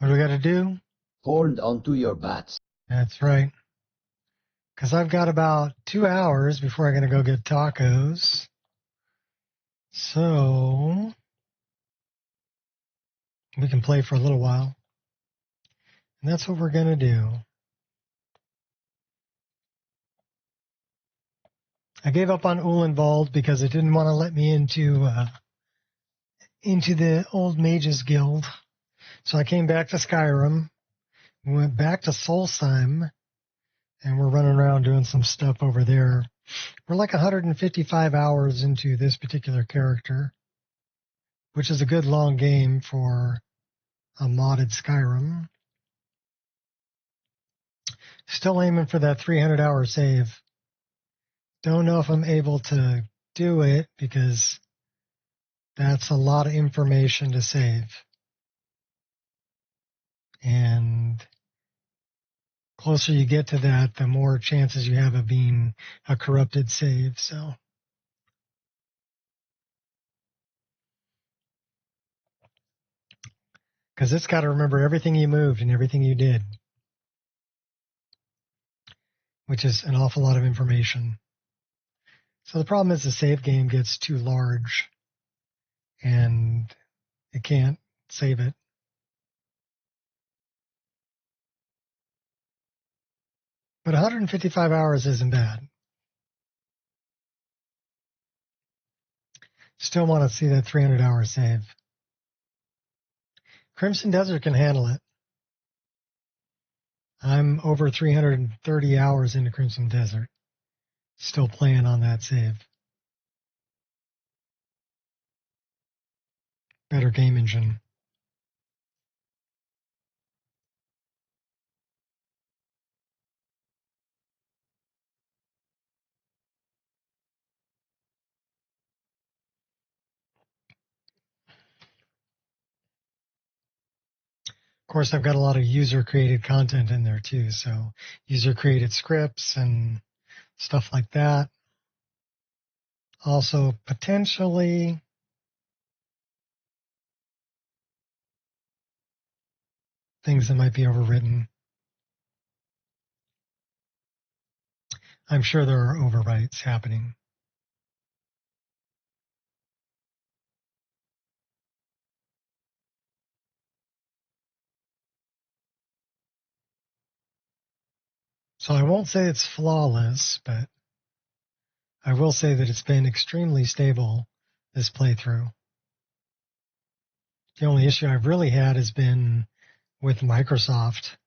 What do we got to do? Hold onto your bats. That's right. Because I've got about 2 hours before I'm going to go get tacos. So we can play for a little while. And that's what we're going to do. I gave up on Ulenwald because it didn't want to let me into the old mages guild. So I came back to Skyrim. We went back to Solstheim, and we're running around doing some stuff over there. We're like 155 hours into this particular character, which is a good long game for a modded Skyrim. Still aiming for that 300-hour save. Don't know if I'm able to do it because that's a lot of information to save. And closer you get to that, the more chances you have of being a corrupted save. So, because it's got to remember everything you moved and everything you did, which is an awful lot of information. So the problem is the save game gets too large and it can't save it. But 155 hours isn't bad. Still want to see that 300-hour save. Crimson Desert can handle it. I'm over 330 hours into Crimson Desert. Still playing on that save. Better game engine. Of course, I've got a lot of user-created content in there too. So user-created scripts and stuff like that. Also, potentially things that might be overwritten. I'm sure there are overwrites happening. So I won't say it's flawless, but I will say that it's been extremely stable this playthrough. The only issue I've really had has been with Microsoft.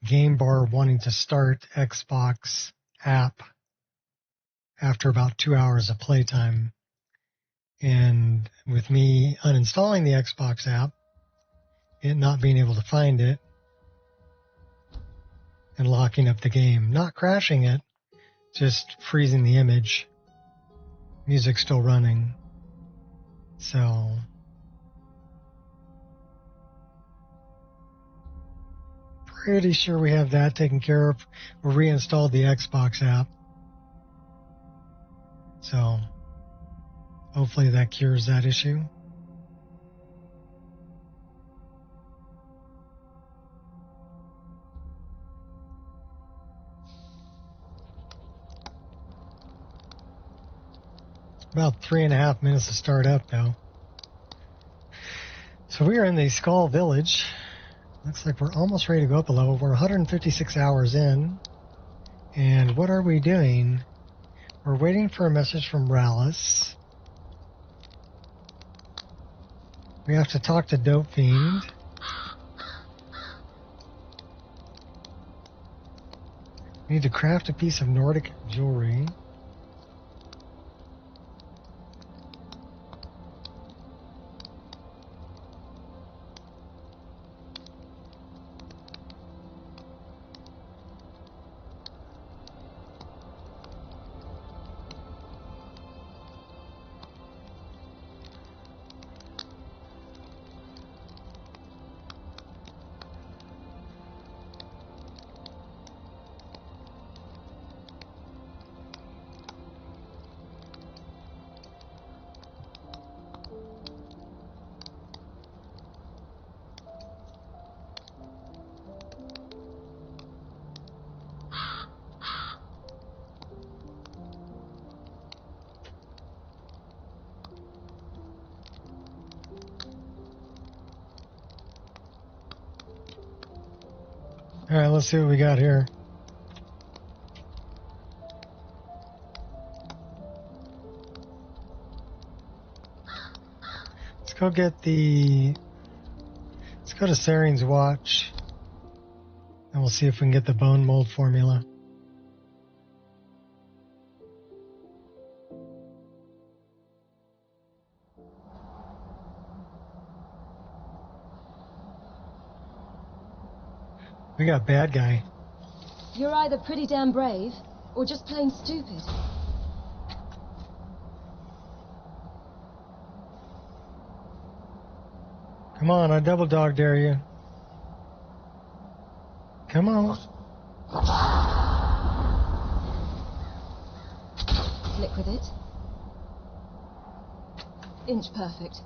Game Bar wanting to start Xbox app after about 2 hours of playtime. And with me uninstalling the Xbox app, it not being able to find it, and locking up the game. Not crashing it, just freezing the image. Music's still running. So pretty sure we have that taken care of. We reinstalled the Xbox app. So hopefully that cures that issue. About 3.5 minutes to start up though. So we are in the Skull Village. Looks like we're almost ready to go up a level. We're 156 hours in. And what are we doing? We're waiting for a message from Rallis. We have to talk to Dope Fiend. We need to craft a piece of Nordic jewelry. Alright, let's see what we got here. Let's go get the... Let's go to Saring's watch. And we'll see if we can get the bone mold formula. We got bad guy. You're either pretty damn brave, or just plain stupid. Come on, I double dog dare you. Come on. Flick with it. Inch perfect.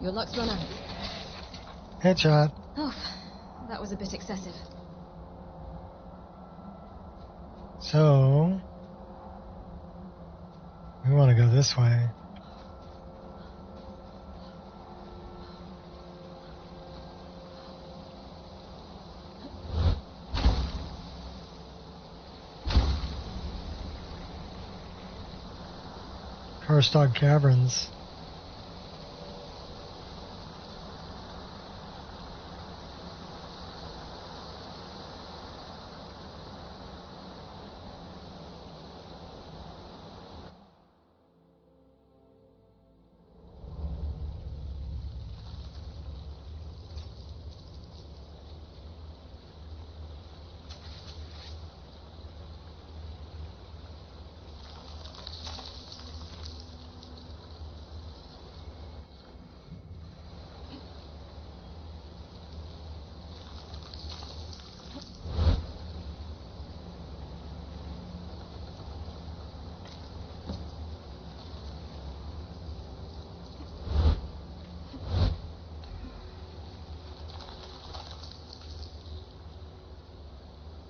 Your luck's run out. Headshot. Oh, that was a bit excessive. So... we want to go this way. Karstog Caverns.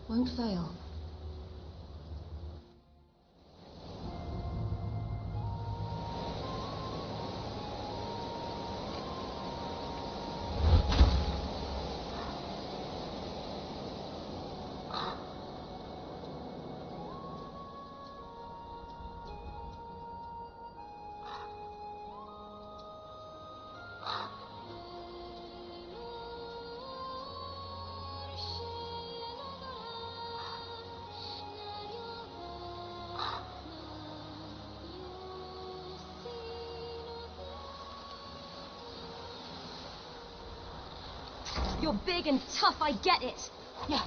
Won't fail. You're big and tough, I get it. Yeah.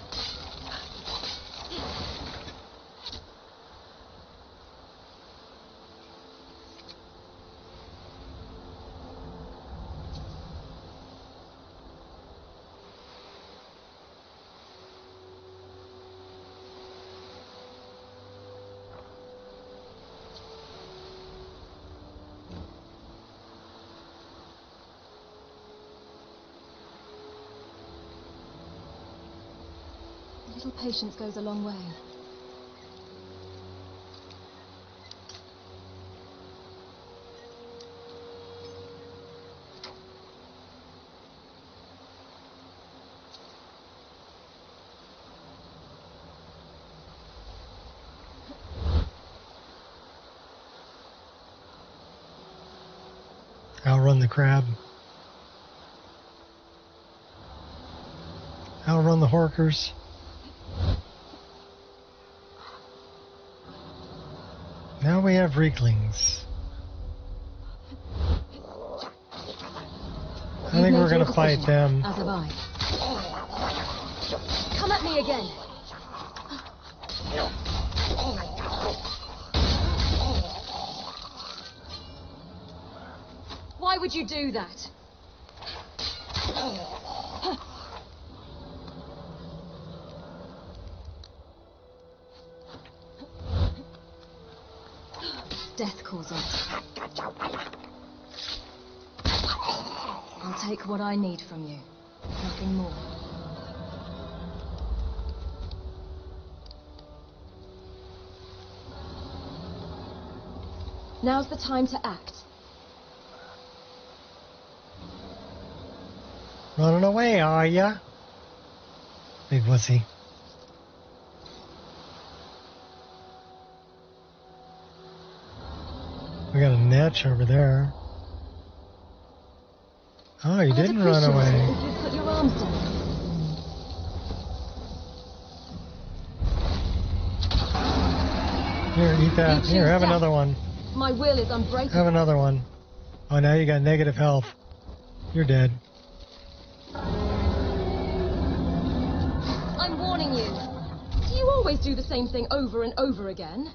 A little patience goes a long way. Outrun the crab. Outrun the horkers. Now we have Reeklings. I think we're gonna fight them. As have I. Come at me again. Why would you do that? Death calls us. I'll take what I need from you. Nothing more. Now's the time to act. Running away, are ya? Big wussy. We got a niche over there. Oh, you I'd didn't appreciate run it away. if you put your arms down. Here, eat that. You choose Here, have death. another one. My will is unbreakable. Have another one. Oh, now you got negative health. You're dead. I'm warning you. Do you always do the same thing over and over again?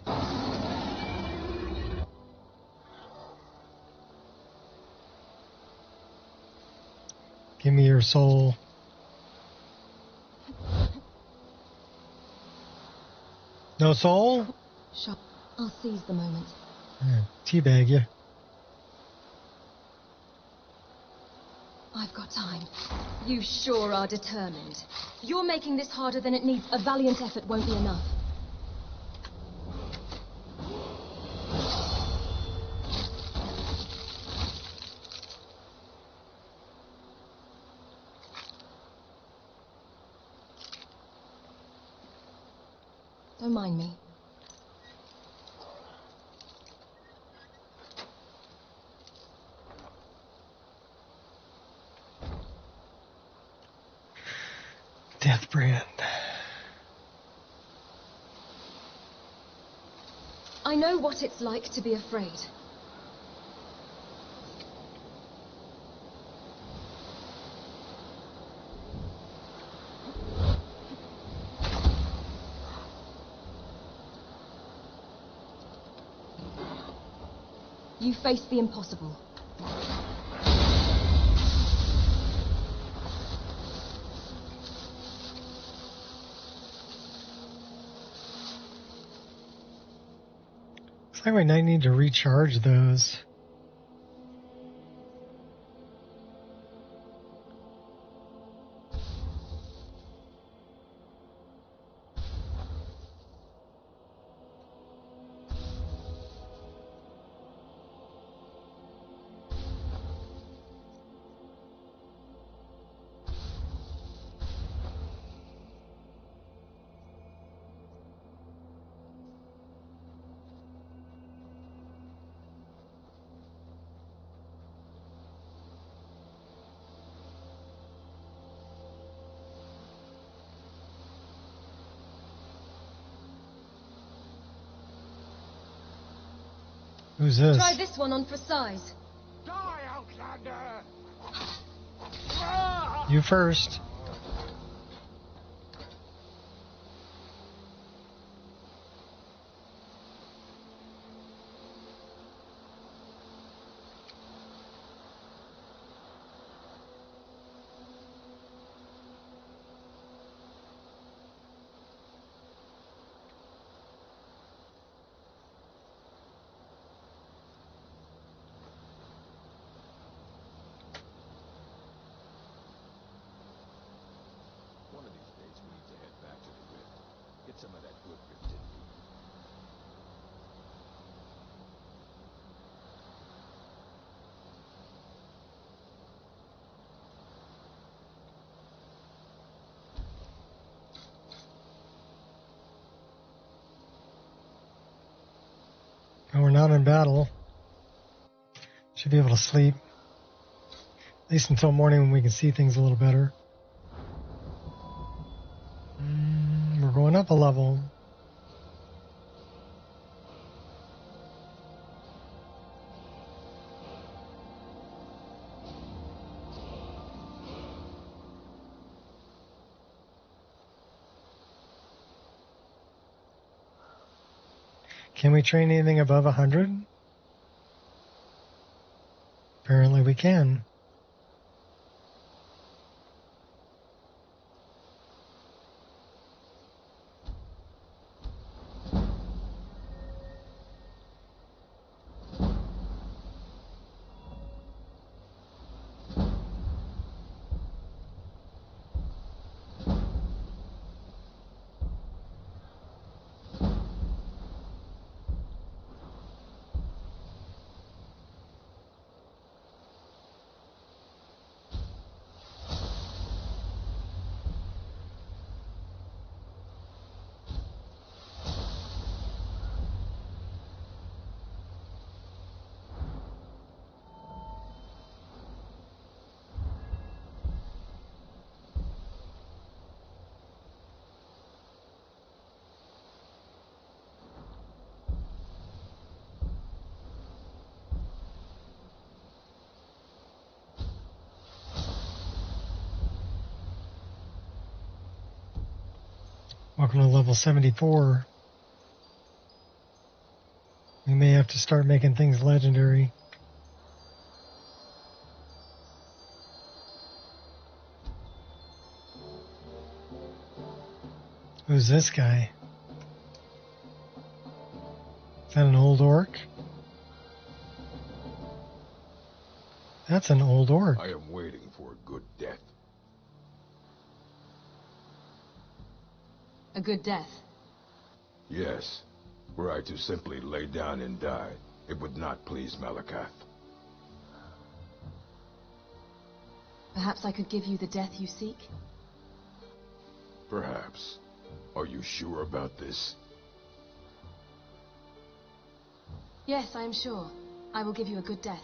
Give me your soul. No soul? Sure. I'll seize the moment. Yeah, teabag you. I've got time. You sure are determined. You're making this harder than it needs. A valiant effort won't be enough. Don't mind me. Death brand. I know what it's like to be afraid. You face the impossible. Looks like we might need to recharge those. Who's this? Try this one on for size. Die, Outlander! You first. One of these days we need to head back to the Rift. Get some of that good Rift in me. And we're not in battle. Should be able to sleep. At least until morning when we can see things a little better. We're going up a level. Can we train anything above 100? Apparently we can. Welcome to level 74. We may have to start making things legendary. Who's this guy? Is that an old orc? That's an old orc. I am waiting for a good death. A good death. Yes. Were I to simply lay down and die, it would not please Malakath. Perhaps I could give you the death you seek? Perhaps. Are you sure about this? Yes, I am sure. I will give you a good death.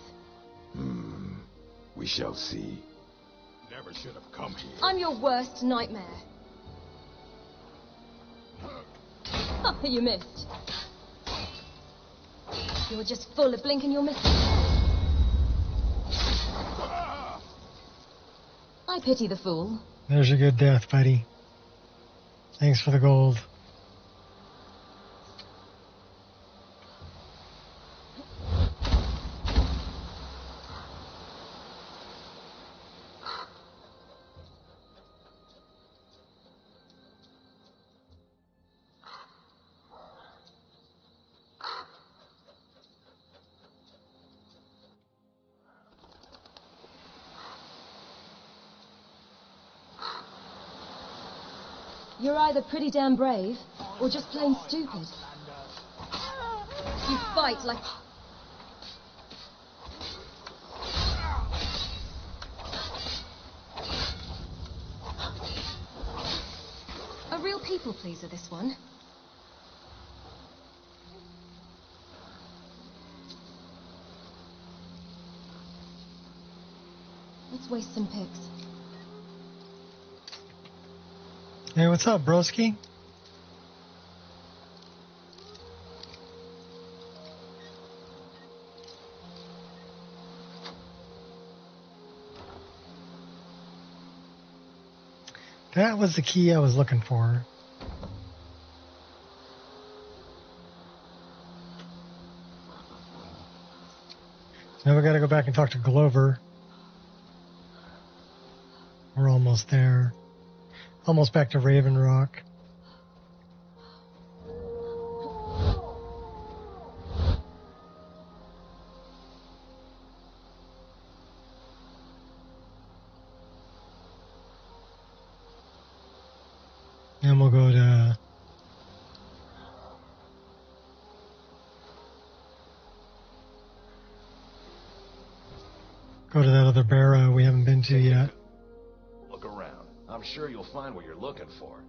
We shall see. Never should have come here. I'm your worst nightmare. Oh, you missed. You're just full of blink and you'll miss it. I pity the fool. There's your good death, buddy. Thanks for the gold. You're either pretty damn brave, or just plain stupid. You fight like... A real people pleaser, this one. Let's waste some pics. Hey, what's up, broski? That was the key I was looking for. Now we gotta go back and talk to Glover. We're almost there. Almost back to Raven Rock. And we'll go to... Go to that other barrow we haven't been to yet. Look around. I'm sure you'll find what you're looking for.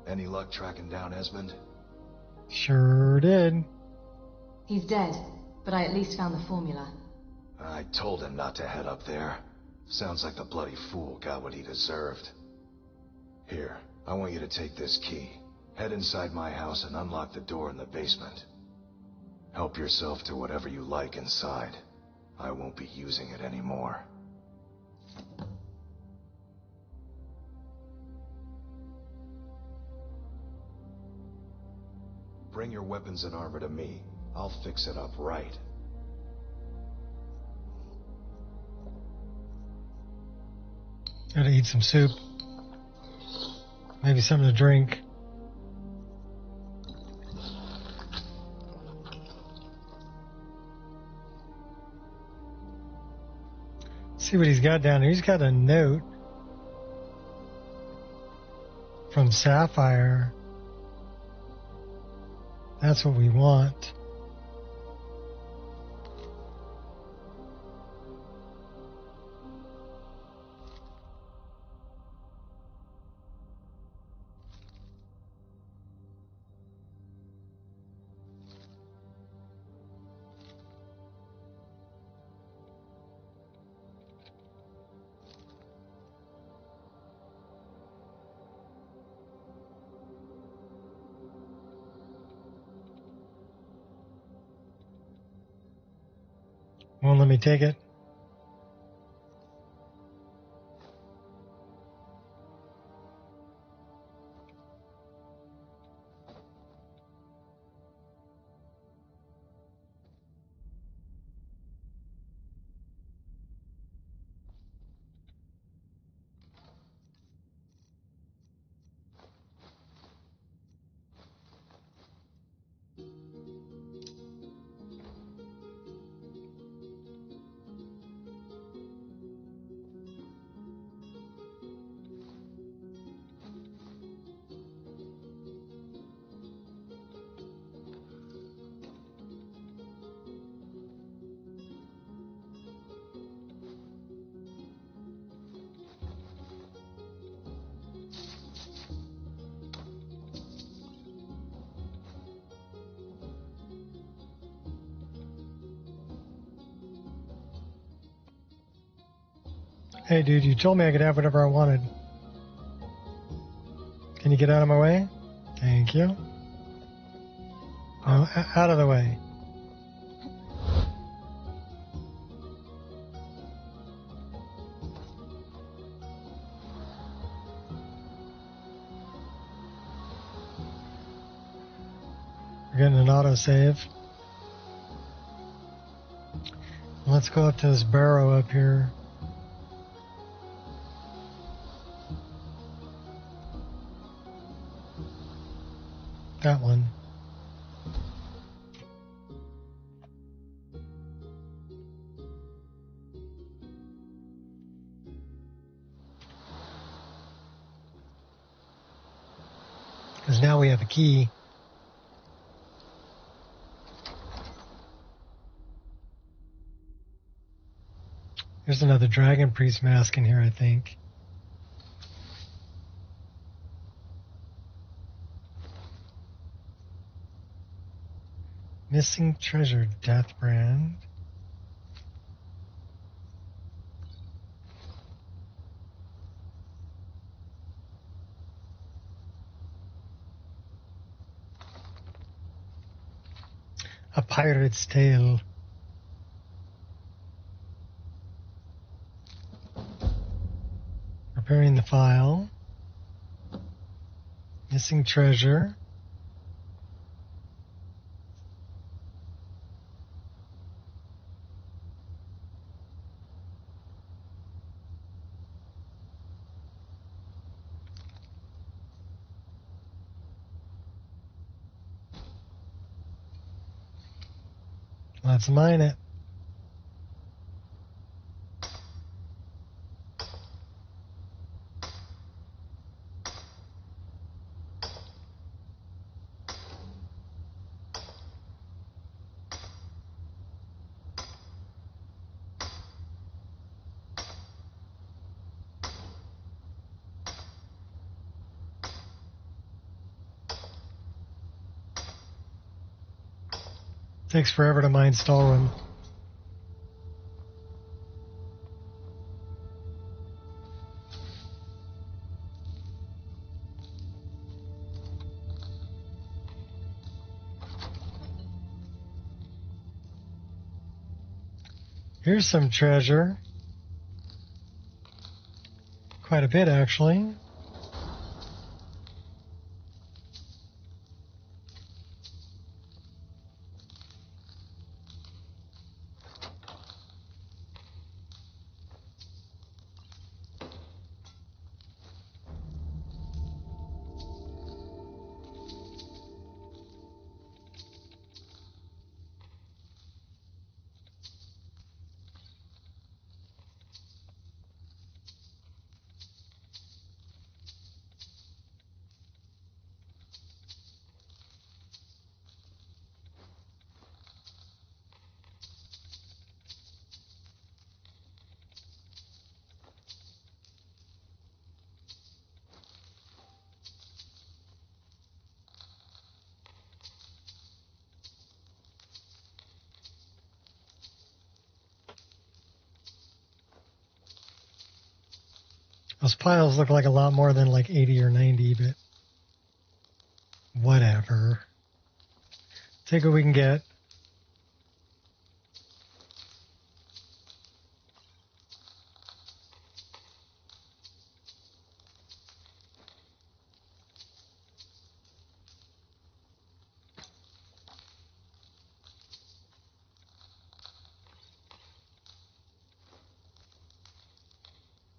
Any luck tracking down Esmond? Sure did. He's dead, but I at least found the formula. I told him not to head up there. Sounds like the bloody fool got what he deserved. Here, I want you to take this key. Head inside my house and unlock the door in the basement. Help yourself to whatever you like inside. I won't be using it anymore. Bring your weapons and armor to me. I'll fix it up right. Gotta eat some soup. Maybe something to drink. See what he's got down here. He's got a note from Sapphire. That's what we want. Won't let me take it. Hey, dude, you told me I could have whatever I wanted. Can you get out of my way? Thank you. No, out of the way. We're getting an autosave. Let's go up to this barrow up here. That one. Because now we have a key. There's another Dragon Priest mask in here, I think. Missing treasure, Death Brand. A Pirate's Tale. Preparing the file. Missing treasure. Let's mine it. Takes forever to mine Stallroom. Here's some treasure. Quite a bit, actually. Those piles look like a lot more than like 80 or 90, but whatever. Take what we can get.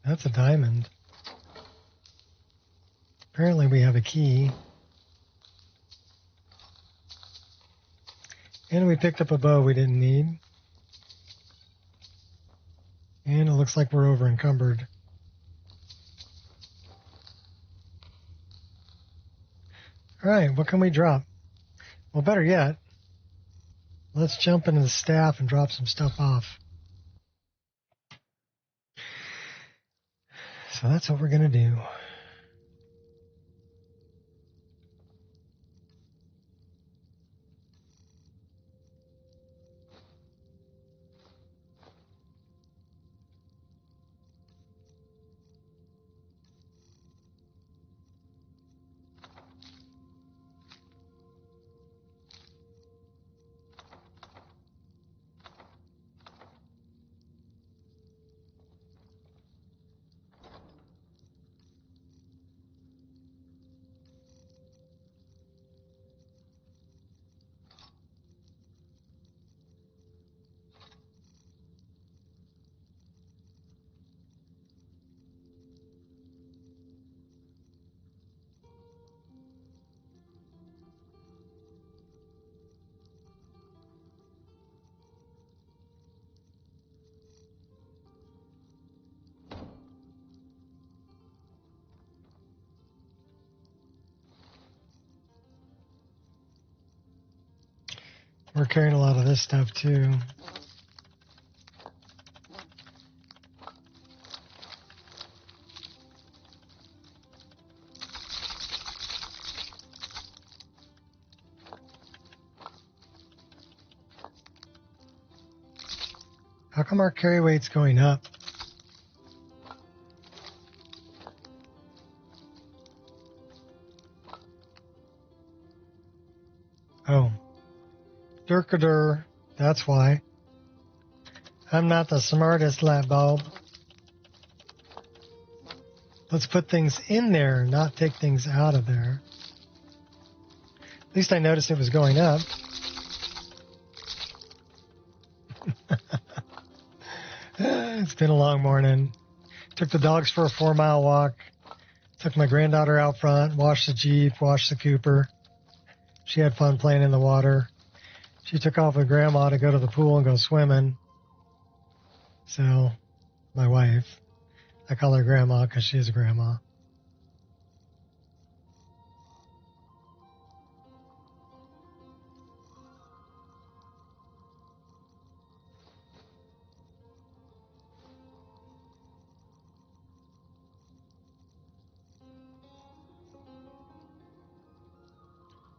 That's a diamond. Apparently we have a key. And we picked up a bow we didn't need. And it looks like we're over encumbered. Alright, what can we drop? Well, better yet, let's jump into the staff and drop some stuff off. So that's what we're going to do. We're carrying a lot of this stuff too. How come our carry weight's going up? Oh. Durkadur. That's why. I'm not the smartest light bulb. Let's put things in there, not take things out of there. At least I noticed it was going up. It's been a long morning. Took the dogs for a 4-mile walk. Took my granddaughter out front, washed the Jeep, washed the Cooper. She had fun playing in the water. She took off with Grandma to go to the pool and go swimming. So, my wife. I call her Grandma because she's a grandma.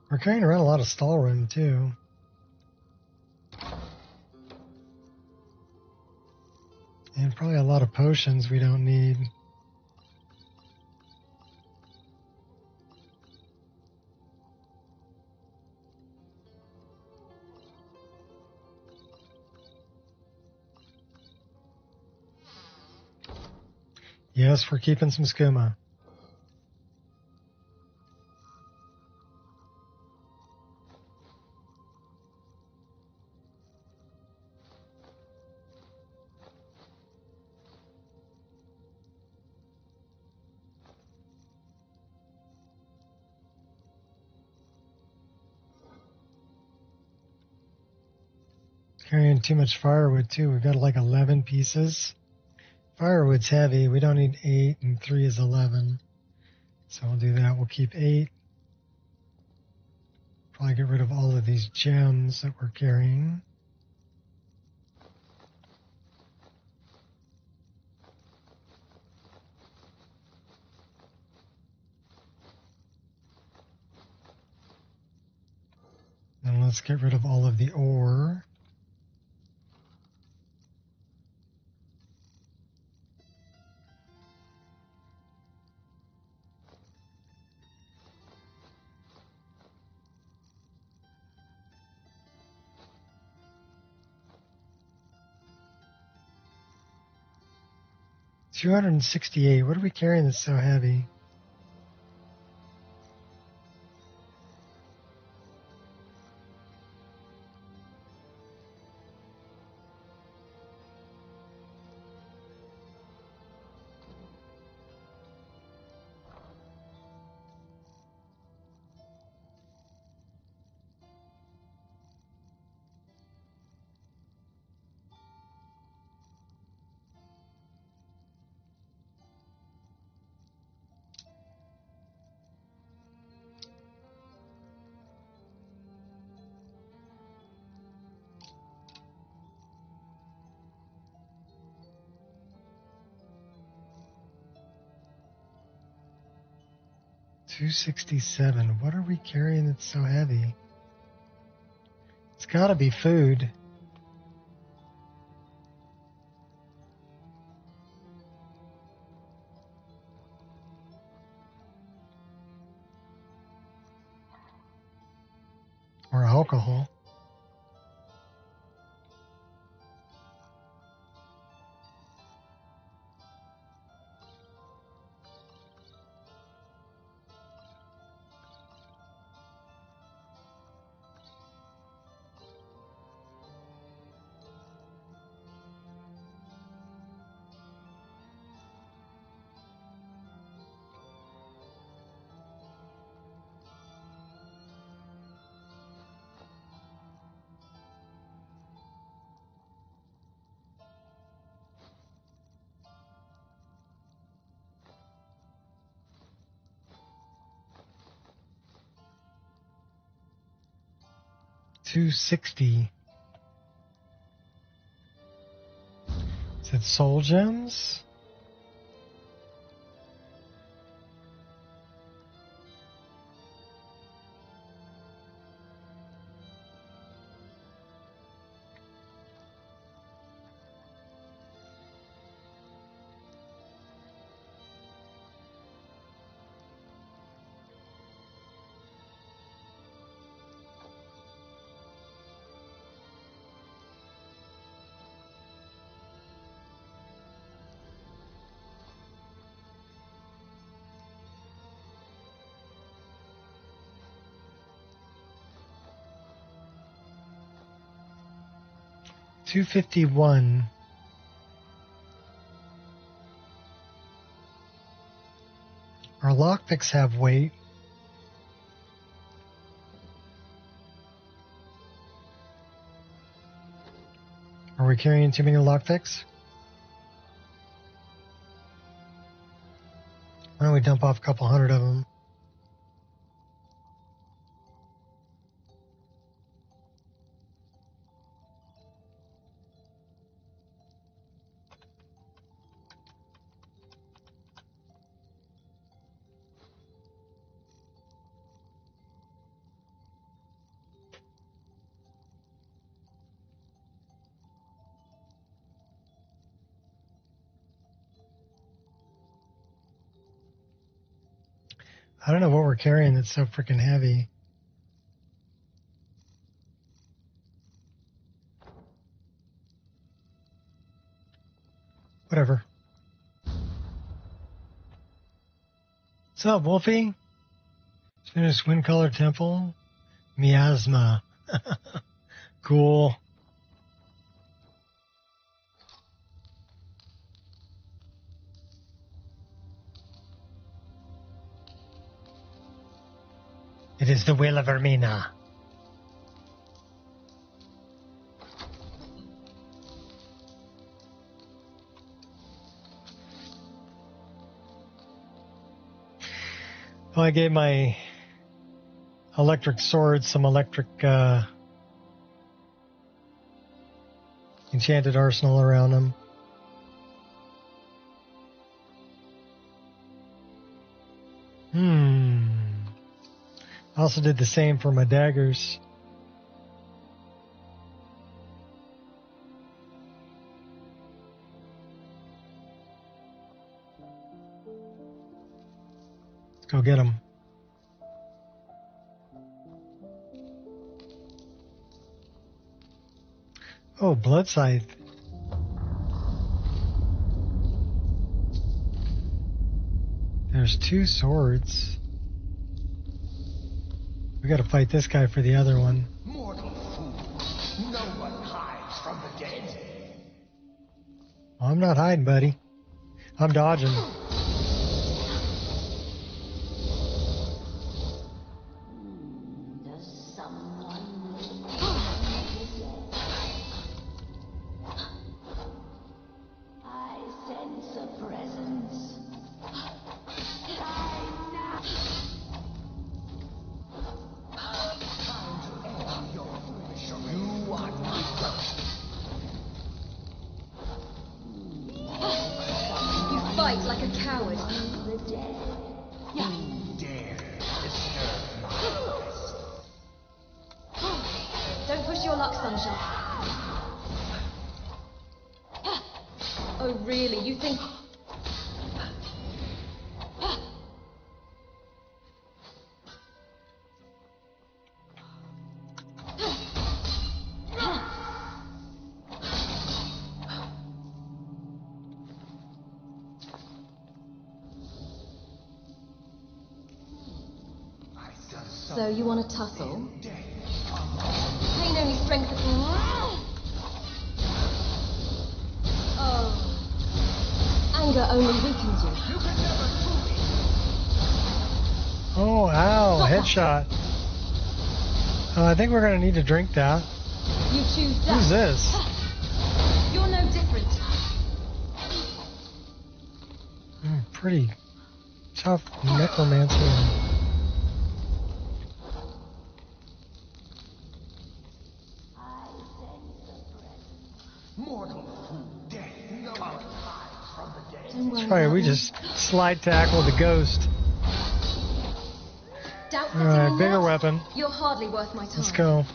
We're carrying around a lot of stall room, too. And probably a lot of potions we don't need. Yes, we're keeping some skooma. Carrying too much firewood, too. We've got like 11 pieces. Firewood's heavy. We don't need 8, and 3 is 11. So we'll do that. We'll keep 8. Probably get rid of all of these gems that we're carrying. And let's get rid of all of the ore. $268. What are we carrying that's so heavy? $267. What are we carrying that's so heavy? It's got to be food. Or alcohol. 260. Is it soul gems? $251. Our lockpicks have weight. Are we carrying too many lockpicks? Why don't we dump off a couple hundred of them? I don't know what we're carrying that's so freaking heavy. Whatever. What's up, Wolfie? Finished Wind Color Temple. Miasma. Cool. It is the will of Ermina. Well, I gave my electric sword some electric enchanted arsenal around them. I also did the same for my daggers. Let's go get them. Oh, blood scythe. There's 2 swords. We gotta fight this guy for the other one. Mortal fool. No one hides from the dead. Well, I'm not hiding, buddy. I'm dodging. Does someone I sense a presence. You are Nico. You fight like a coward. The dead. Who dare disturb my rest? Don't push your luck, Sunshine. Oh, really? You think... So you want to tussle? Pain only strengthens... Oh. Anger only weakens you. Oh, ow, headshot. I think we're gonna need to drink that. You choose death. Who's this? You're no different. Pretty tough necromancer. Don't worry Sorry, about we me. just slide tackled the ghost. Doubt All right, fitting bigger what? weapon. You're hardly worth my time. Let's go.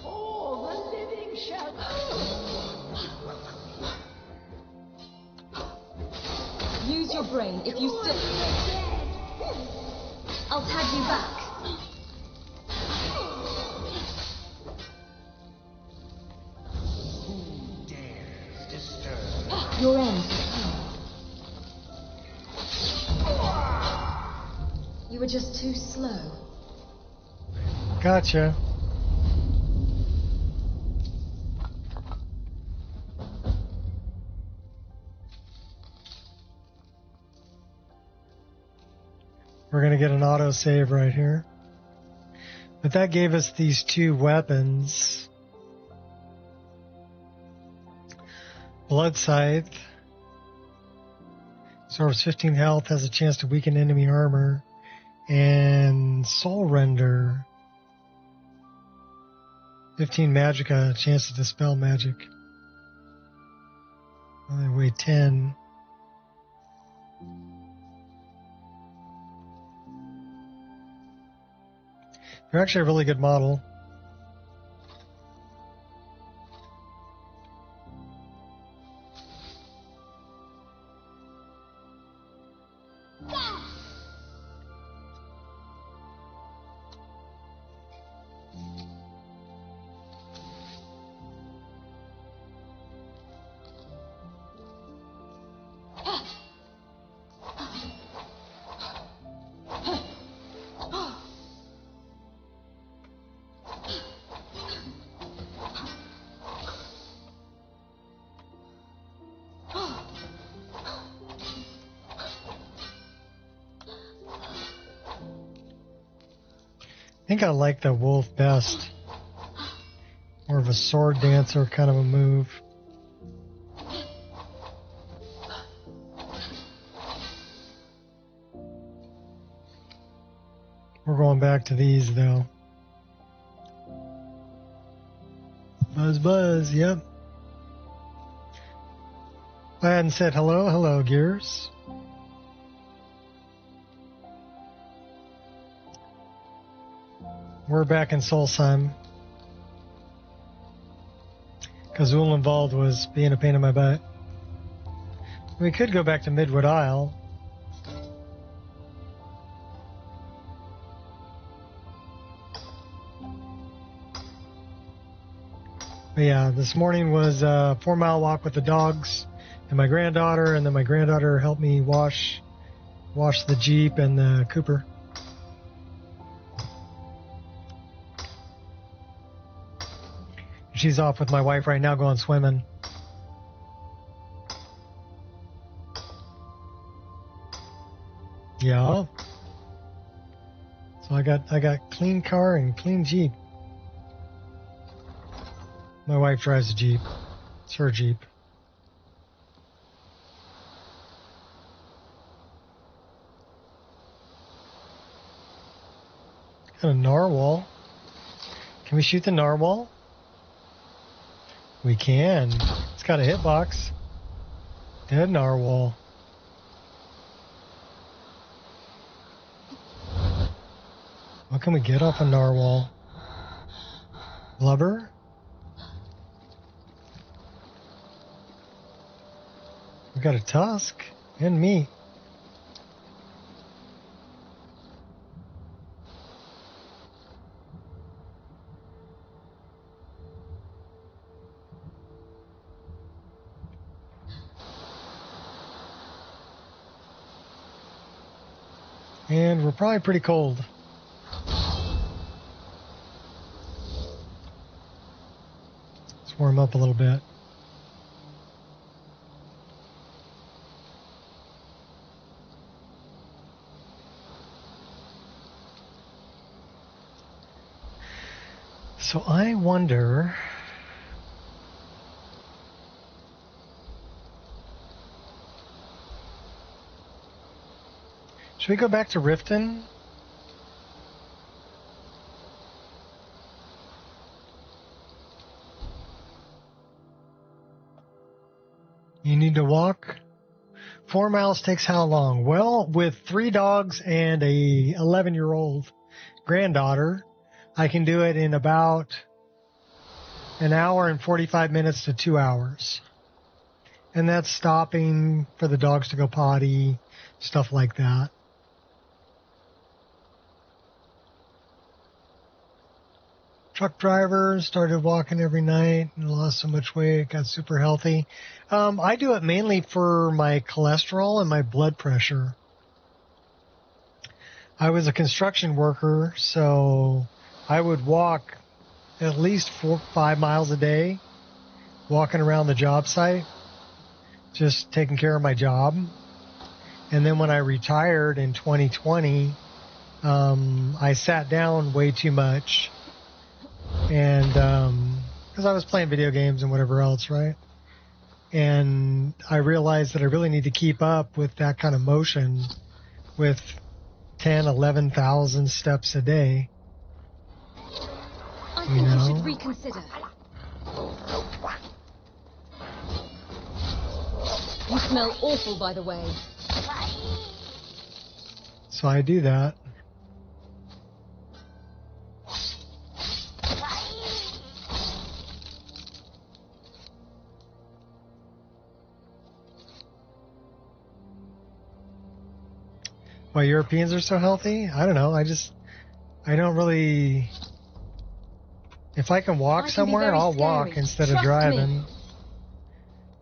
All the living shall Use your brain if you still... I'll tag you back. Who dares disturb? Your end has come. You were just too slow. Gotcha. We're going to get an autosave right here. But that gave us these two weapons. Blood Scythe. Absorbs 15 health, has a chance to weaken enemy armor. And Soul Render. 15 magicka, a chance to dispel magic. Only weigh 10. They're actually a really good model. I think I like the wolf best. More of a sword dancer kind of a move. We're going back to these though. Buzz buzz, yep. I hadn't said hello. Hello, Gears. We're back in Solsheim. Because Ulenwald was being a pain in my butt. We could go back to Midwood Isle. But yeah, this morning was a 4-mile walk with the dogs and my granddaughter, and then my granddaughter helped me wash the Jeep and the Cooper. She's off with my wife right now going swimming. Yeah. So I got clean car and clean Jeep. My wife drives a Jeep. It's her Jeep. Got a narwhal. Can we shoot the narwhal? We can. It's got a hitbox. Dead narwhal. What can we get off a narwhal? Blubber? We got a tusk and meat. And we're probably pretty cold. Let's warm up a little bit. So I wonder Should we go back to Riften? You need to walk? 4 miles takes how long? Well, with 3 dogs and a 11-year-old granddaughter, I can do it in about an hour and 45 minutes to 2 hours. And that's stopping for the dogs to go potty, stuff like that. Truck driver, started walking every night and lost so much weight, got super healthy. I do it mainly for my cholesterol and my blood pressure. I was a construction worker, so I would walk at least 4-5 miles a day, walking around the job site, just taking care of my job. And then when I retired in 2020, I sat down way too much. And because I was playing video games and whatever else, right? And I realized that I really need to keep up with that kind of motion with 10, 11,000 steps a day. I think you should reconsider. You smell awful, by the way. So I do that. Why Europeans are so healthy? I don't know. I don't really. If I can walk somewhere, I'll walk instead of driving.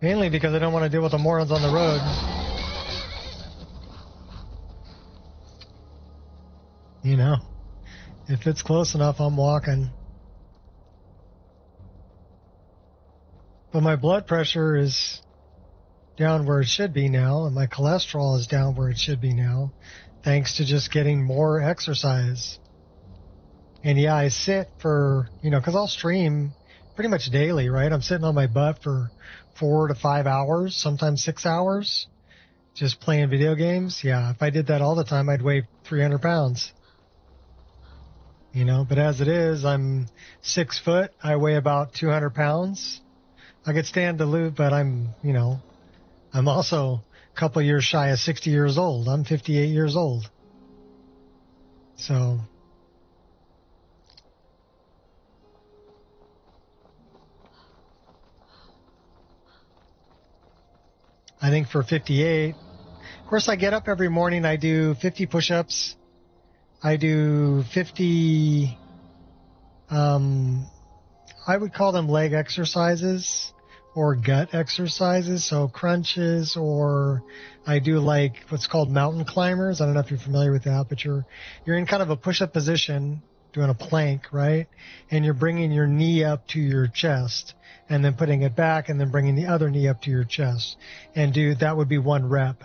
Mainly because I don't want to deal with the morons on the road. You know, if it's close enough, I'm walking. But my blood pressure is down where it should be now, and my cholesterol is down where it should be now, thanks to just getting more exercise. And yeah, I sit for, because I'll stream pretty much daily, right? I'm sitting on my butt for 4 to 5 hours, sometimes 6 hours, just playing video games. Yeah, if I did that all the time, I'd weigh 300 pounds. But as it is, I'm 6 foot. I weigh about 200 pounds. I could stand to lose, but I'm also a couple years shy of 60 years old. I'm 58 years old. So I think for 58, of course, I get up every morning. I do 50 push-ups. I do 50, I would call them leg exercises or gut exercises. So crunches, or I do like what's called mountain climbers. I don't know if you're familiar with that, but you're in kind of a push-up position doing a plank, right? And you're bringing your knee up to your chest and then putting it back and then bringing the other knee up to your chest. And that would be 1 rep.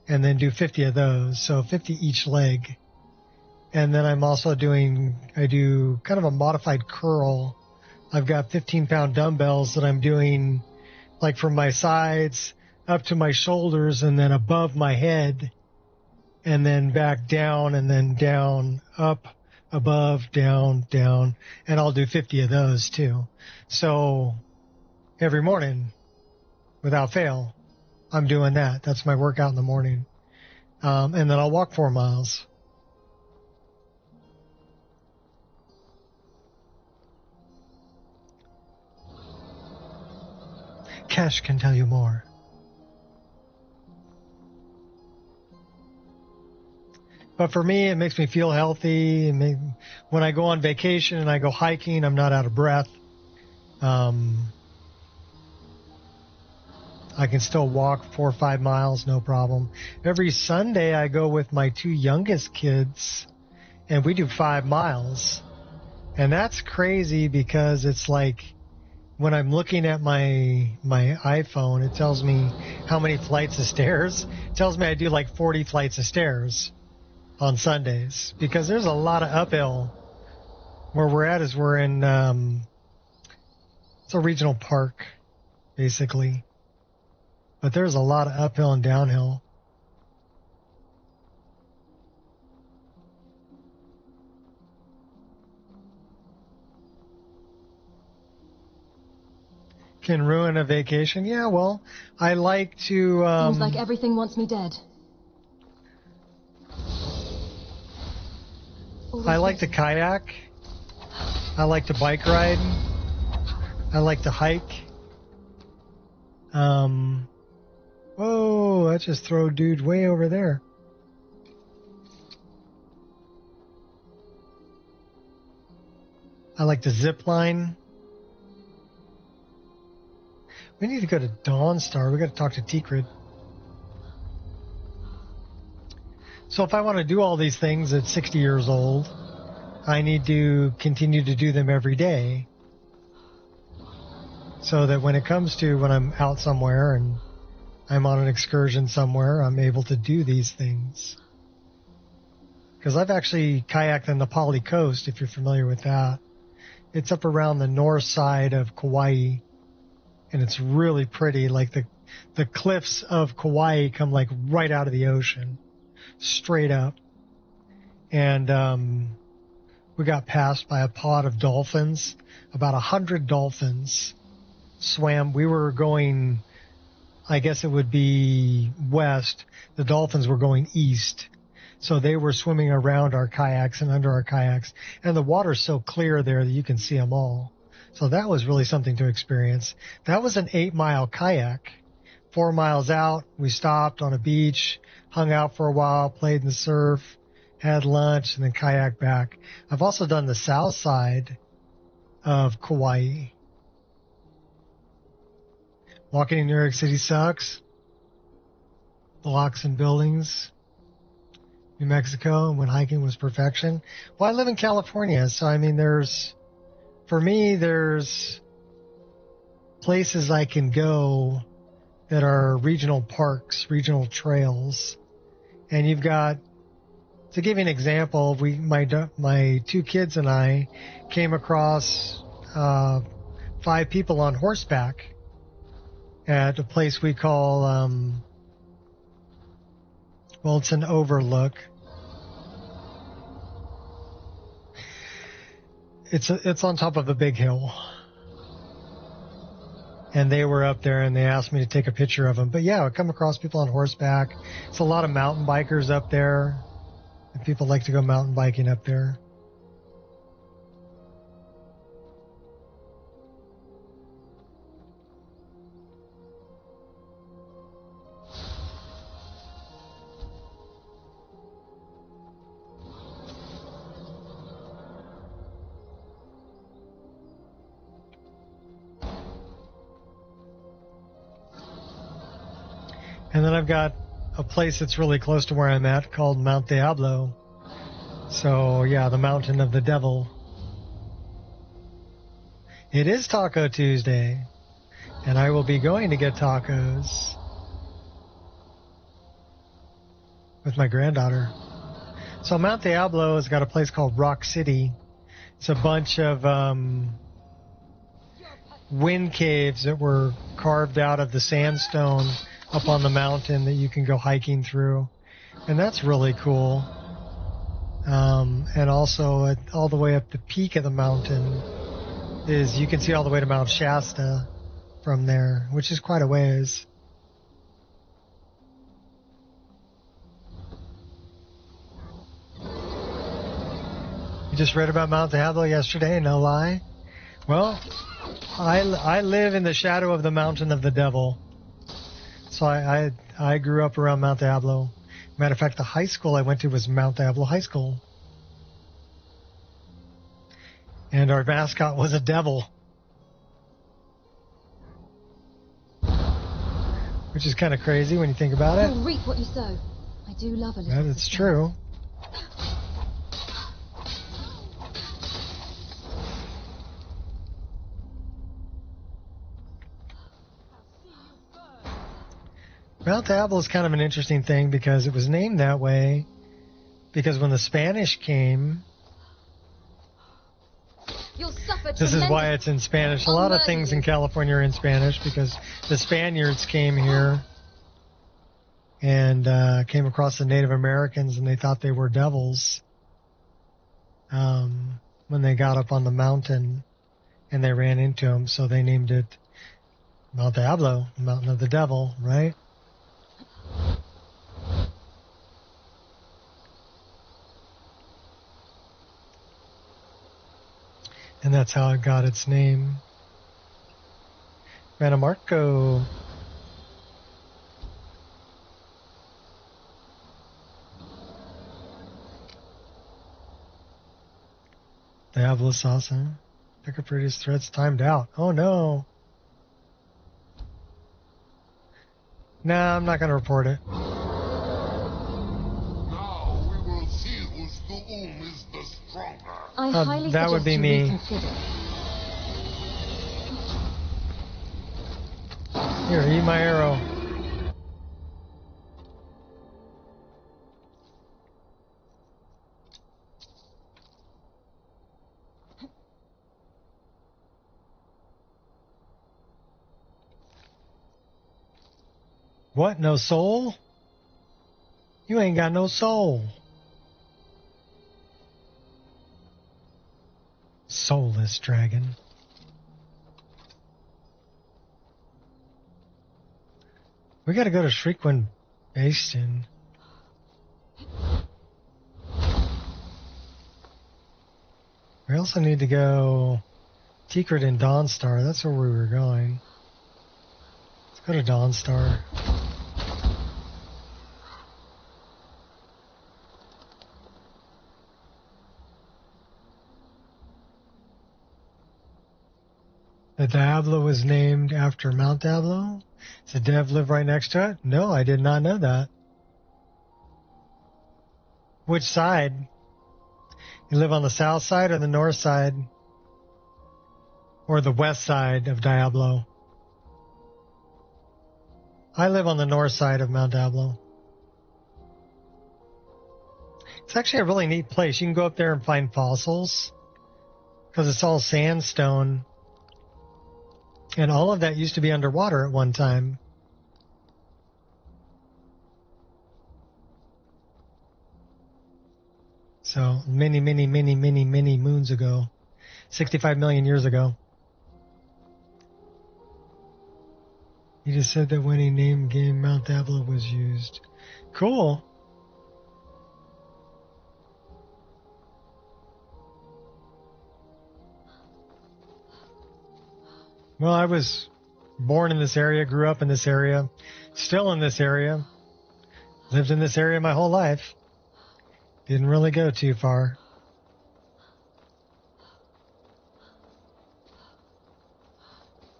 And then do 50 of those. So 50 each leg. And then I'm also I do kind of a modified curl. I've got 15-pound dumbbells that I'm doing like from my sides up to my shoulders and then above my head and then back down and then down, up, above, down, down. And I'll do 50 of those too. So every morning, without fail, I'm doing that. That's my workout in the morning. And then I'll walk 4 miles. Cash can tell you more. But for me, it makes me feel healthy. When I go on vacation and I go hiking, I'm not out of breath. I can still walk 4 or 5 miles, no problem. Every Sunday, I go with my 2 youngest kids, and we do 5 miles. And that's crazy because it's like when I'm looking at my iPhone, it tells me how many flights of stairs. It tells me I do like 40 flights of stairs on Sundays because there's a lot of uphill. Where we're at is we're in it's a regional park, basically. But there's a lot of uphill and downhill. Can ruin a vacation. Yeah, well, I like to... Seems like everything wants me dead. I like to kayak. I like to bike ride. I like to hike. Whoa, that just threw dude way over there. I like to zip line. We need to go to Dawnstar. We got to talk to Tikrid. So if I want to do all these things at 60 years old, I need to continue to do them every day. So that when it comes to when I'm out somewhere and I'm on an excursion somewhere, I'm able to do these things. Because I've actually kayaked on the Nepali coast, if you're familiar with that. It's up around the north side of Kauai, and it's really pretty. Like the cliffs of Kauai come like right out of the ocean, straight up. And we got passed by a pod of dolphins. About 100 dolphins swam. We were going, I guess it would be west. The dolphins were going east. So they were swimming around our kayaks and under our kayaks. And the water's so clear there that you can see them all. So that was really something to experience. That was an 8-mile kayak. 4 miles out, we stopped on a beach, hung out for a while, played in the surf, had lunch, and then kayaked back. I've also done the south side of Kauai. Walking in New York City sucks. Blocks and buildings. New Mexico, and when hiking was perfection. Well, I live in California, so I mean, for me, there's places I can go that are regional parks, regional trails. And you've got, to give you an example, my 2 kids and I came across 5 people on horseback at a place we call, well, it's an overlook. It's on top of a big hill. And they were up there and they asked me to take a picture of them. But yeah, I come across people on horseback. It's a lot of mountain bikers up there. And people like to go mountain biking up there. And then I've got a place that's really close to where I'm at called Mount Diablo. So, yeah, the Mountain of the Devil. It is Taco Tuesday, and I will be going to get tacos with my granddaughter. So Mount Diablo has got a place called Rock City. It's a bunch of wind caves that were carved out of the sandstone up on the mountain that you can go hiking through. And that's really cool. And also all the way up the peak of the mountain you can see all the way to Mount Shasta from there, which is quite a ways. You just read about Mount Diablo yesterday, no lie? Well, I live in the shadow of the Mountain of the Devil. So I grew up around Mount Diablo. Matter of fact, the high school I went to was Mount Diablo High School. And our mascot was a devil. Which is kind of crazy when you think about it. You'll reap what you sow. I do love a little. That is true. Mount Diablo is kind of an interesting thing because it was named that way because when the Spanish came, You'll suffer this is why it's in Spanish. A lot of things in California are in Spanish because the Spaniards came here and came across the Native Americans and they thought they were devils when they got up on the mountain and they ran into them. So they named it Mount Diablo, Mountain of the Devil, right? And that's how it got its name. Marco. Diablo awesome. Pick up previous threats timed out. Oh no. Nah, I'm not gonna report it. Now we will see whose Doom is the stronger. I highly that would suggest be you me. reconsider. Here, eat my arrow. What? No soul? You ain't got no soul. Soulless dragon. We gotta go to Shriekwin Bastion. We also need to go Tikrit and Dawnstar. That's where we were going. Let's go to Dawnstar. The Diablo was named after Mount Diablo? Does the Dev live right next to it? No, I did not know that. Which side? You live on the south side or the north side? Or the west side of Diablo? I live on the north side of Mount Diablo. It's actually a really neat place. You can go up there and find fossils because it's all sandstone. And all of that used to be underwater at one time. So many moons ago. 65 million years ago. He just said that when he named game Mount Diablo was used. Cool. Well, I was born in this area, grew up in this area, still in this area, lived in this area my whole life. Didn't really go too far.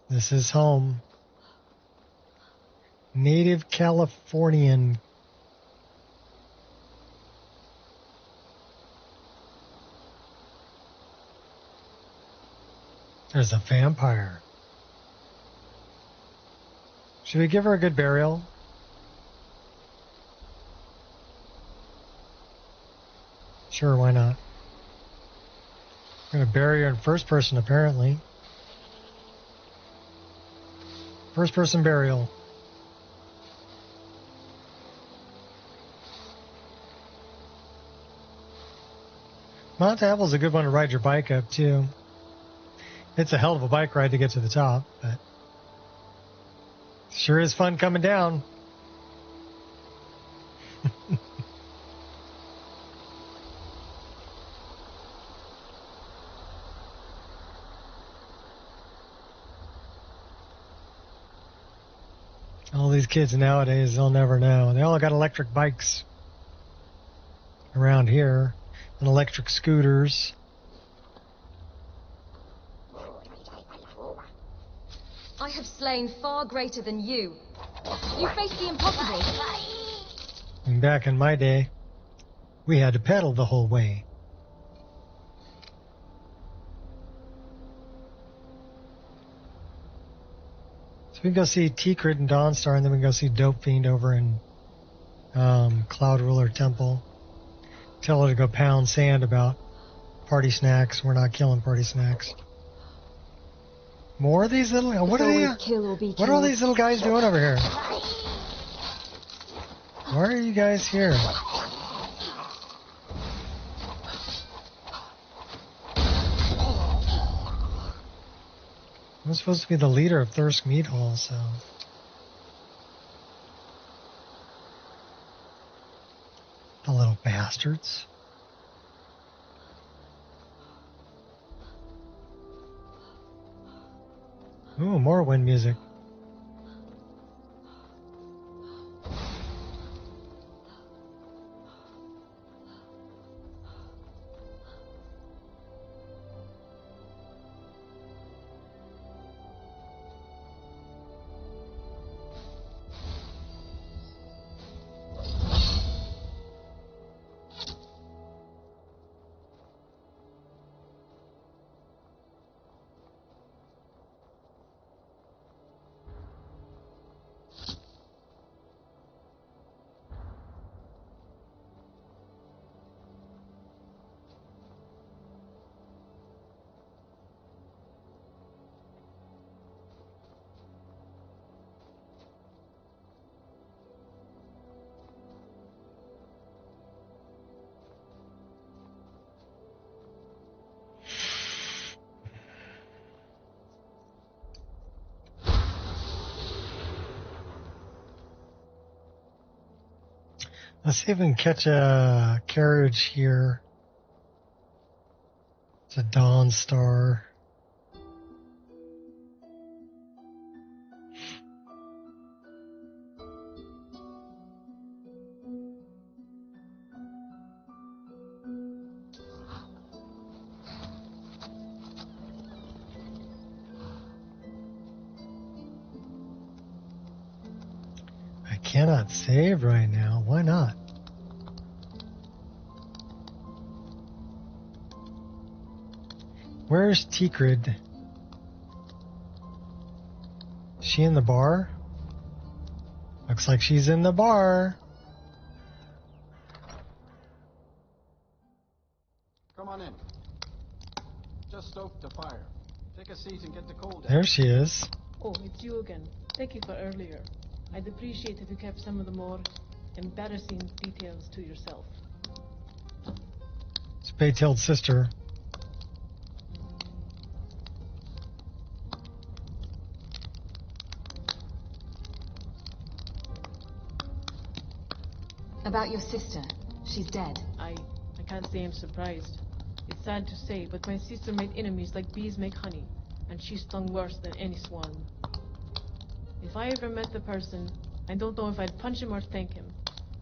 This is home. Native Californian. There's a vampire. Should we give her a good burial? Sure, why not? I'm gonna bury her in first person, apparently. First person burial. Mount Diablo's a good one to ride your bike up, too. It's a hell of a bike ride to get to the top, but sure is fun coming down. All these kids nowadays, they'll never know. They all got electric bikes around here and electric scooters. I have slain far greater than you. You face the impossible. And back in my day, we had to pedal the whole way. So we can go see Tikrit and Dawnstar, and then we can go see Dope Fiend over in Cloud Ruler Temple. Tell her to go pound sand about party snacks. We're not killing party snacks. More of these little... What are they? Kill or be What are all killed. these little guys doing over here? Why are you guys here? I'm supposed to be the leader of Thirsk Meat Hall, so... The little bastards. Ooh, more wind music. Let's see if we can catch a carriage here. It's a Dawn Star. I cannot save right now. Why not? Where's Tikrid? Is she in the bar? Looks like she's in the bar. Come on in. Just stoked the fire. Take a seat and get the cold out. There she is. Oh, it's you again. Thank you for earlier. I'd appreciate if you kept some of the more embarrassing details to yourself. Spade-tailed sister. About your sister. She's dead. I can't say I'm surprised. It's sad to say, but my sister made enemies like bees make honey, and she stung worse than any swarm. If I ever met the person, I don't know if I'd punch him or thank him.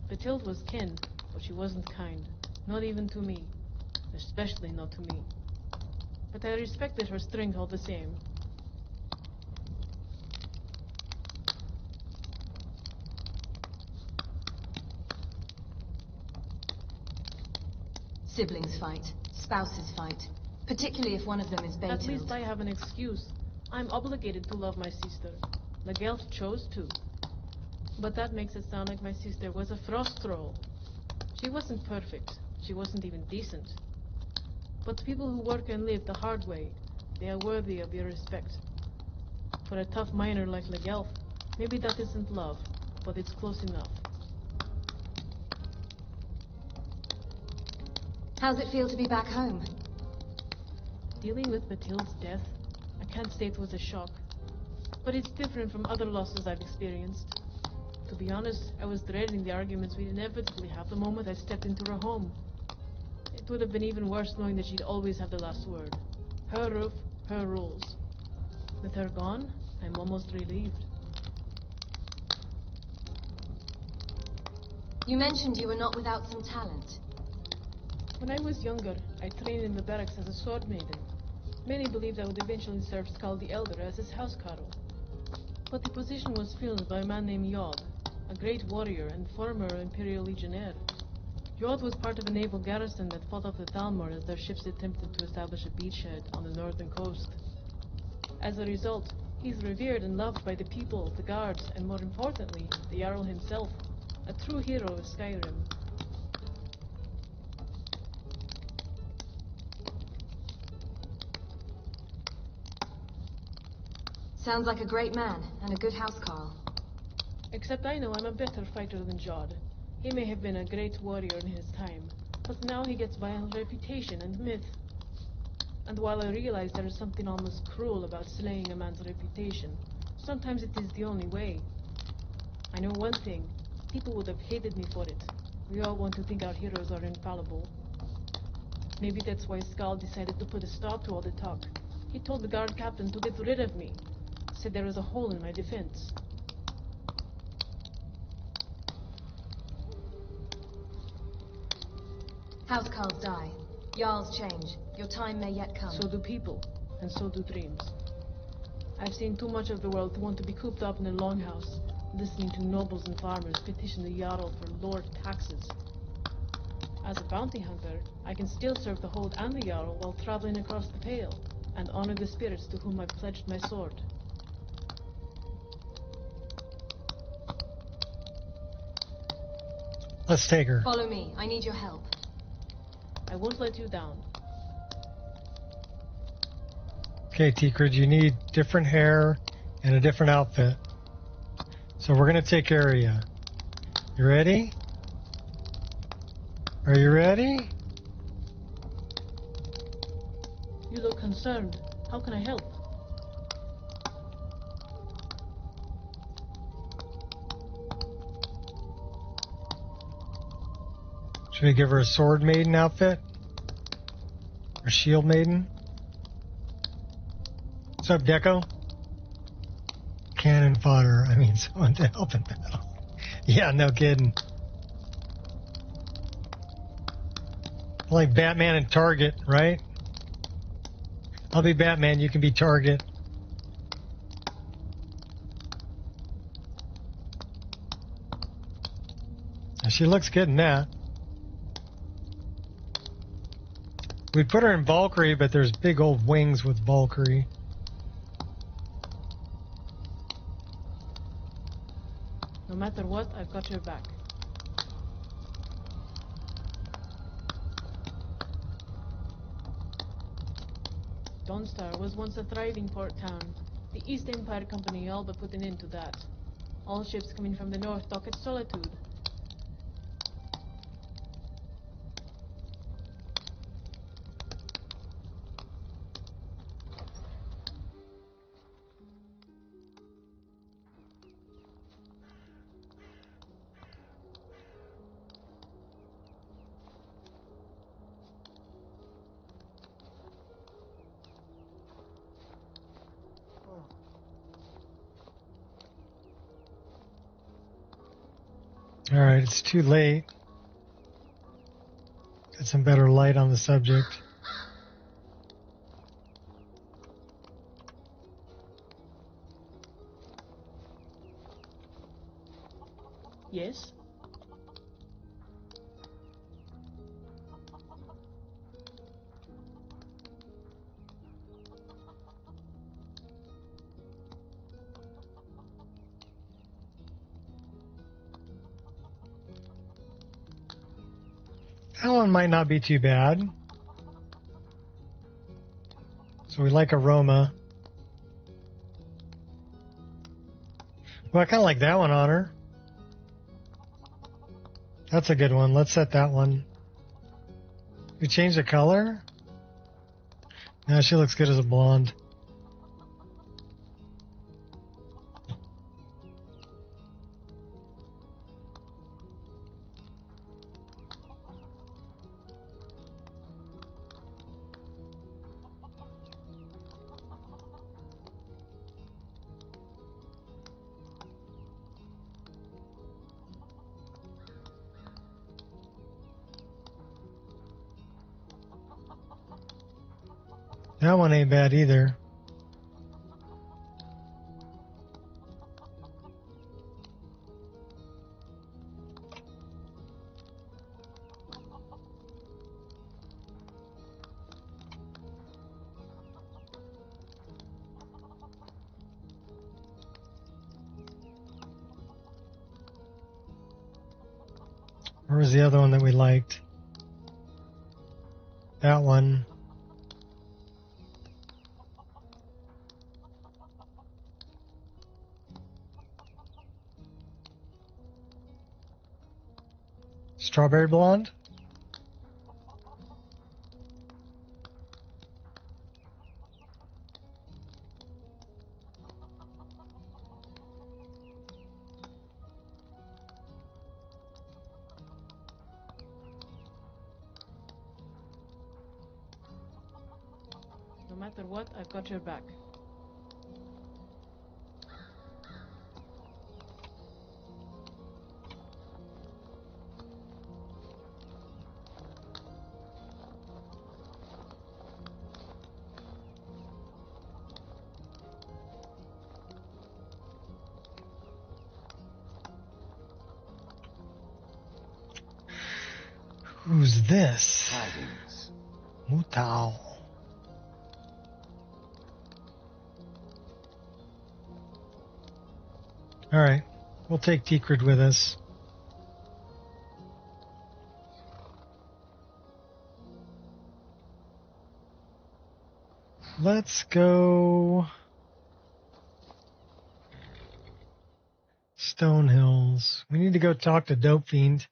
Batilde was kin, but she wasn't kind. Not even to me. Especially not to me. But I respected her strength all the same. Siblings fight. Spouses fight. Particularly if one of them is Batilde. At least I have an excuse. I'm obligated to love my sister. The Gelf chose to. But that makes it sound like my sister was a frost troll. She wasn't perfect. She wasn't even decent. But people who work and live the hard way, they are worthy of your respect. For a tough miner like Legelf, maybe that isn't love, but it's close enough. How's it feel to be back home? Dealing with Batilde's death, I can't say it was a shock. But it's different from other losses I've experienced. To be honest, I was dreading the arguments we'd inevitably have the moment I stepped into her home. It would have been even worse knowing that she'd always have the last word. Her roof, her rules. With her gone, I'm almost relieved. You mentioned you were not without some talent. When I was younger, I trained in the barracks as a sword maiden. Many believed I would eventually serve Skull the Elder as his housecarl. But the position was filled by a man named Yod, a great warrior and former Imperial Legionnaire. Yod was part of a naval garrison that fought off the Thalmor as their ships attempted to establish a beachhead on the northern coast. As a result, he's revered and loved by the people, the guards, and more importantly, the Jarl himself, a true hero of Skyrim. Sounds like a great man and a good housecarl. Except I know I'm a better fighter than Jod. He may have been a great warrior in his time, but now he gets violent reputation and myth. And while I realize there is something almost cruel about slaying a man's reputation, sometimes it is the only way. I know one thing. People would have hated me for it. We all want to think our heroes are infallible. Maybe that's why Skull decided to put a stop to all the talk. He told the guard captain to get rid of me. Said there was a hole in my defense. Housecarls die. Jarls change. Your time may yet come. So do people, and so do dreams. I've seen too much of the world to want to be cooped up in a longhouse, listening to nobles and farmers petition the Jarl for lord taxes. As a bounty hunter, I can still serve the Hold and the Jarl while traveling across the Pale, and honor the spirits to whom I've pledged my sword. Let's take her. Follow me. I need your help. I won't let you down. Okay, Tikrid, you need different hair and a different outfit. So we're going to take care of you. You ready? Are you ready? You look concerned. How can I help? Should we give her a sword maiden outfit? Or shield maiden? What's up, Deco? Cannon fodder. I mean, someone to help in battle. Yeah, no kidding. Like Batman and Target, right? I'll be Batman, you can be Target. And she looks good in that. We put her in Valkyrie, but there's big old wings with Valkyrie. No matter what, I've got your back. Dawnstar was once a thriving port town. The East Empire Company all but put an end to that. All ships coming from the north dock at Solitude. All right, it's too late. Get some better light on the subject. Yes? That one might not be too bad. So we like aroma. Well, I kind of like that one on her. That's a good one. Let's set that one. We change the color? No, she looks good as a blonde. That one ain't bad either. Where was the other one that we liked? That one. Strawberry blonde? No matter what, I've got your back. Who's this? Tidings. Mutao. Alright. We'll take Tikrid with us. Let's go Stone Hills. We need to go talk to Delphine.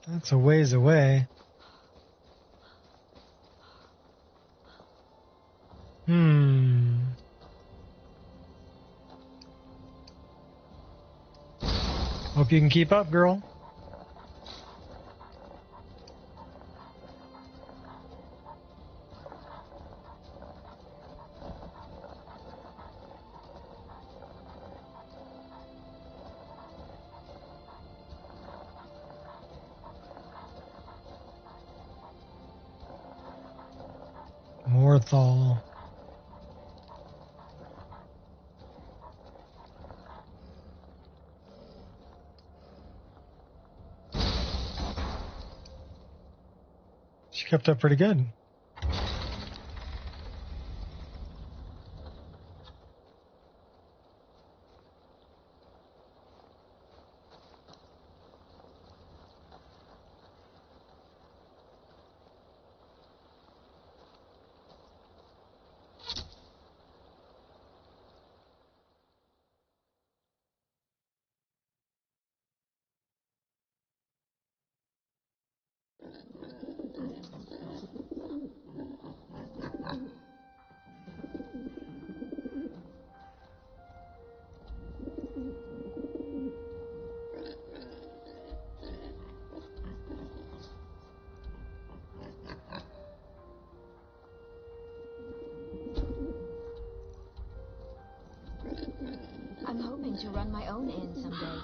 That's a ways away. Hope you can keep up, girl. Morthal. She kept up pretty good. I'm hoping to run my own inn someday.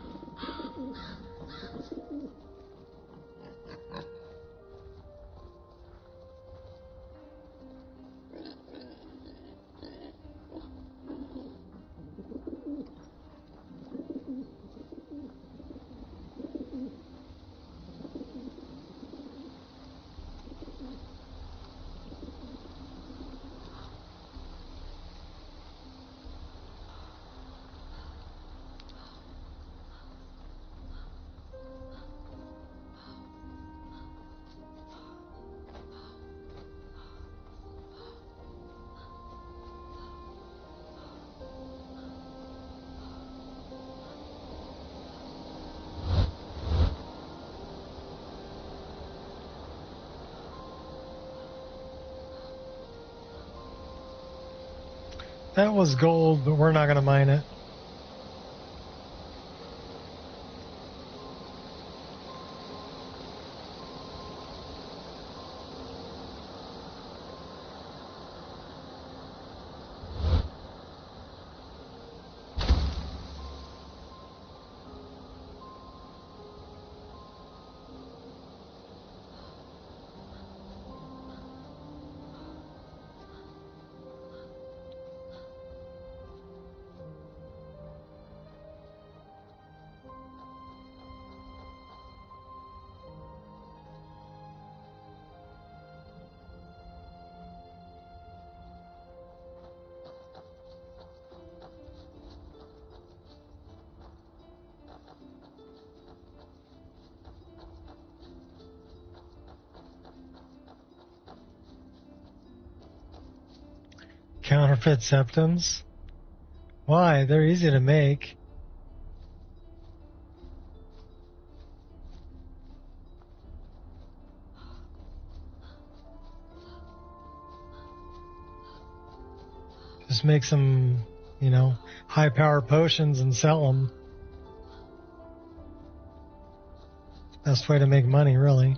That was gold, but we're not going to mine it. Counterfeit septums? Why? They're easy to make. just make some, high power potions and sell them. Best way to make money, really.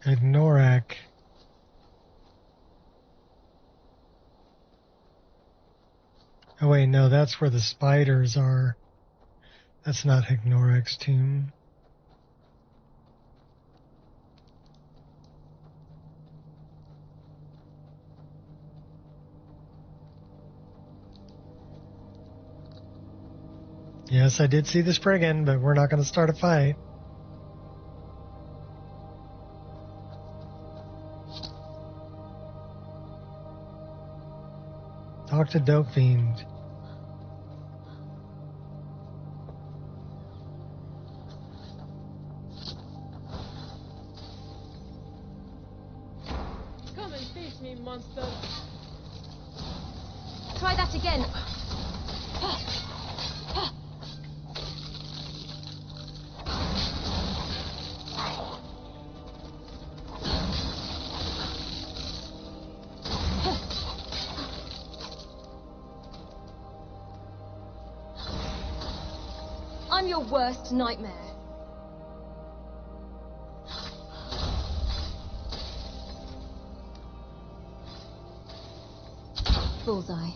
Ignorak. Oh wait, no, that's where the spiders are. That's not Ignorak's tomb. Yes, I did see the Spriggan, but we're not going to start a fight. Talk to Dope Fiend. Come and face me, monster. Try that again. I'm your worst nightmare. Bullseye.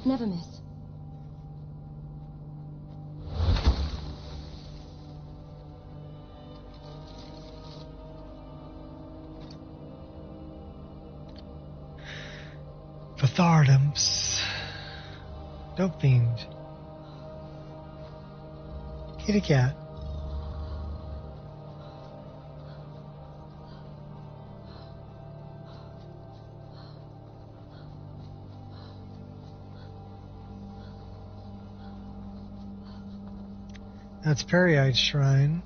Never miss. Pathardums. Dope Fiend. Kitty cat. That's Periite Shrine.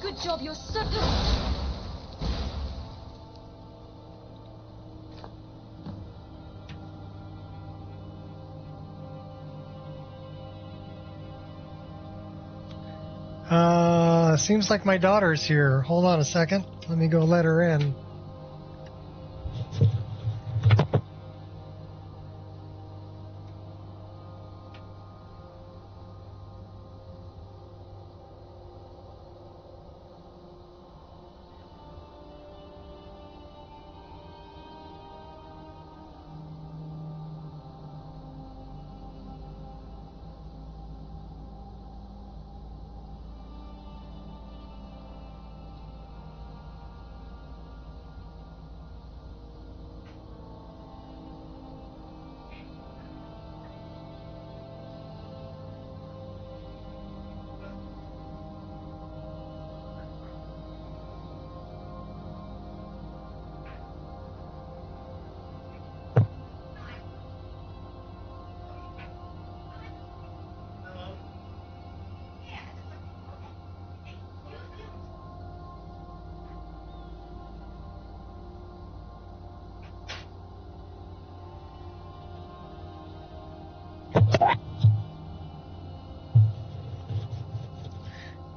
Good job, you're so... Seems like my daughter's here. Hold on a second. Let me go let her in.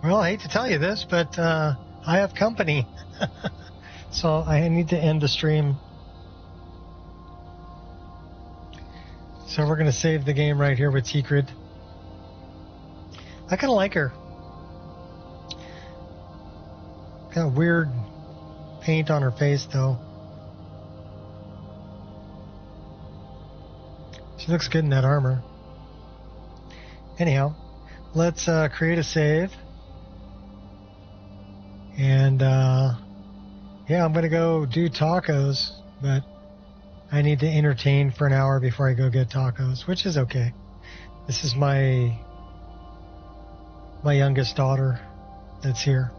Well, I hate to tell you this, but I have company. So I need to end the stream. So we're going to save the game right here with Tikrid. I kind of like her. Got weird paint on her face, though. She looks good in that armor. Anyhow, let's create a save. And, yeah, I'm going to go do tacos, but I need to entertain for an hour before I go get tacos, which is okay. This is my youngest daughter that's here.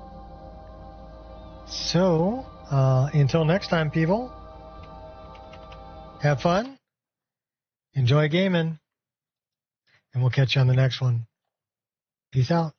So, until next time, people, have fun, enjoy gaming, and we'll catch you on the next one. Peace out.